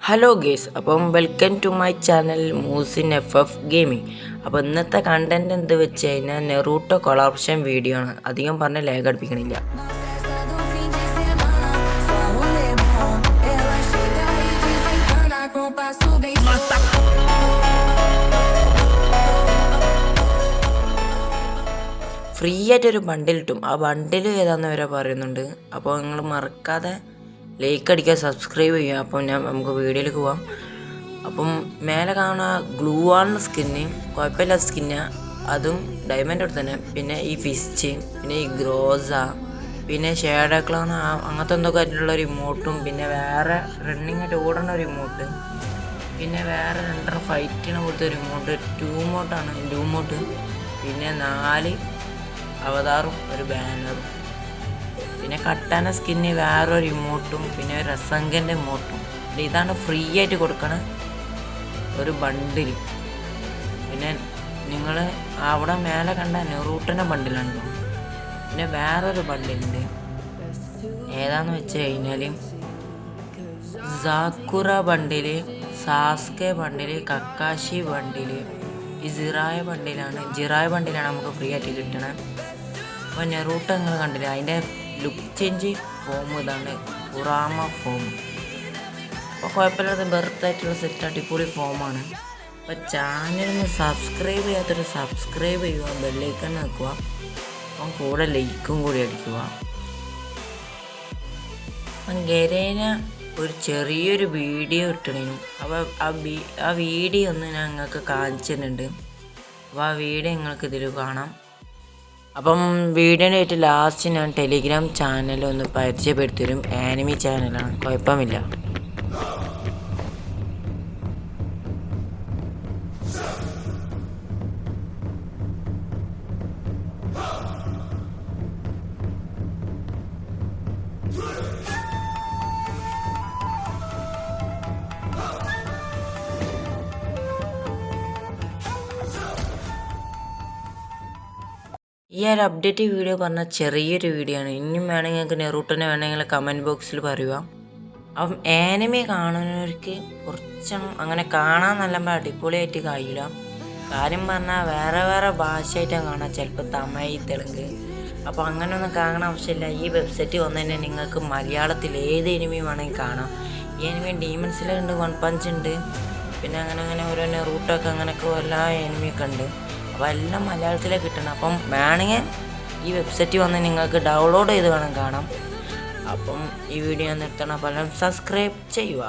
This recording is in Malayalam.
ഹലോ ഗേസ്, അപ്പം വെൽക്കം ടു മൈ ചാനൽ മൂസിൻ FF ഗെയിമിംഗ്. അപ്പോൾ ഇന്നത്തെ കണ്ടൻറ് എന്ത് വെച്ച് കഴിഞ്ഞാൽ നെറൂട്ടോ കൊളാപ്ഷൻ വീഡിയോ ആണ്. അധികം പറഞ്ഞ് ലാഗ് അടുപ്പിക്കണില്ല. ഫ്രീ ആയിട്ടൊരു ബണ്ടിൽ കിട്ടും. ആ ബണ്ടിൽ ഏതാണെന്ന് വരെ പറയുന്നുണ്ട്. അപ്പോൾ നിങ്ങൾ മറക്കാതെ ലൈക്ക് അടിക്കുക, സബ്സ്ക്രൈബ് ചെയ്യുക. അപ്പം നമുക്ക് വീഡിയോയിലേക്ക് പോവാം. അപ്പം മേലെ കാണുന്ന ഗ്ലൂ വാളിൻ്റെ സ്കിന്ന് കുഴപ്പമില്ലാത്ത സ്കിന്ന്, അതും ഡയമണ്ട് അടുത്ത് തന്നെ. പിന്നെ ഈ ഫിസ്റ്റ്, പിന്നെ ഈ ഗ്രോസ, പിന്നെ ഷേഡോ ക്ലോൺ, അങ്ങനത്തെ എന്തൊക്കെ ആയിട്ടുള്ള ഒരു ഇമോട്ടും, പിന്നെ വേറെ റണ്ണിങ് ആയിട്ട് ഓടുന്ന ഒരു ഇമോട്ട്, പിന്നെ വേറെ രണ്ടര ഫൈറ്റിനെ കൊടുത്ത ഒരു ഇമോട്ട്, ടൂ മോട്ട്, പിന്നെ 4 അവതാറും ഒരു ബാനറും, പിന്നെ കട്ടാന സ്കിന്ന് വേറൊരു ഇമോട്ടും, പിന്നെ ഒരു രസങ്കൻ്റെ ഇമോട്ടും. ഇതാണ് ഫ്രീ ആയിട്ട് കൊടുക്കണ ഒരു ബണ്ടിൽ. പിന്നെ നിങ്ങൾ അവിടെ മേലെ കണ്ട നെറൂട്ടൻ്റെ ബണ്ടിലുണ്ടോ? പിന്നെ വേറൊരു ബണ്ടിലുണ്ട്. ഏതാന്ന് വെച്ച് കഴിഞ്ഞാൽ സാക്കുറ ബണ്ടിൽ, സാസ്കെ ബണ്ടിൽ, കക്കാശി ബണ്ടിൽ, ഈ ജിറായ ബണ്ടിലാണ് നമുക്ക് ഫ്രീ ആയിട്ട് കിട്ടണത്. അപ്പോൾ നെറൂട്ടോ നിങ്ങൾ കണ്ടില്ല, അതിൻ്റെ ലുക്ക് ചേഞ്ച് ഫോം ഇതാണ്, കുറാമ ഫോം. അപ്പോൾ കുഴപ്പമില്ലാത്ത ബെർത്തായിട്ടുള്ള സെറ്റ് അടിപൊളി ഫോമാണ്. അപ്പോൾ ചാനലൊന്ന് സബ്സ്ക്രൈബ് ചെയ്യാത്തൊരു സബ്സ്ക്രൈബ് ചെയ്യുക, ബെല്ലൈക്കൺ വെക്കുക, അപ്പം കൂടെ ലൈക്കും കൂടി അടിക്കുക. അപ്പം ഗരേന ഒരു ചെറിയൊരു വീഡിയോ ഇട്ടണേനും. അപ്പോൾ ആ വീഡിയോ ഒന്ന് ഞാൻ നിങ്ങൾക്ക് കാണിച്ചു തരുന്നുണ്ട്. അപ്പോൾ ആ വീഡിയോ നിങ്ങൾക്ക് ഇതിൽ കാണാം. അപ്പം വീഡിയോൻ്റെ ആയിട്ട് ലാസ്റ്റ് ഞാൻ ടെലിഗ്രാം ചാനൽ ഒന്ന് പരിചയപ്പെടുത്തി തരും. ആനിമി ചാനലാണ്, കുഴപ്പമില്ല. ഈ ഒരു അപ്ഡേറ്റ് വീഡിയോ പറഞ്ഞാൽ ചെറിയൊരു വീഡിയോ ആണ്. ഇനിയും വേണമെങ്കിൽ നിങ്ങൾക്ക് നെറൂട്ടോനെ വേണമെങ്കിൽ കമൻറ്റ് ബോക്സിൽ പറയുക. അപ്പം ആനിമി കാണുന്നവർക്ക് കുറച്ചൊന്നും അങ്ങനെ കാണാൻ നല്ല അടിപൊളിയായിട്ട് കഴിയില്ല. കാര്യം പറഞ്ഞാൽ വേറെ ഭാഷയായിട്ടാണ് കാണാം, ചിലപ്പോൾ തമിഴ്, തെലുങ്ക്. അപ്പോൾ അങ്ങനെയൊന്നും കാണാൻ ആവശ്യമില്ല. ഈ വെബ്സൈറ്റ് വന്നു തന്നെ നിങ്ങൾക്ക് മലയാളത്തിൽ ഏത് എനിമി വേണമെങ്കിൽ കാണാം. ഈ എനിമി ഡീമൺസിലുണ്ട്, വൺ പഞ്ച് ഉണ്ട്, പിന്നെ അങ്ങനെ ഓരോ നെറൂട്ടൊക്കെ അങ്ങനെയൊക്കെ എല്ലാ എനിമിയൊക്കെ ഉണ്ട്. അപ്പോൾ എല്ലാം മലയാളത്തിലേ കിട്ടണം. അപ്പം വേണമെങ്കിൽ ഈ വെബ്സൈറ്റ് വന്ന് നിങ്ങൾക്ക് ഡൗൺലോഡ് ചെയ്ത് വേണം കാണാം. അപ്പം ഈ വീഡിയോ നിർത്തണം. അപ്പം സബ്സ്ക്രൈബ് ചെയ്യുക.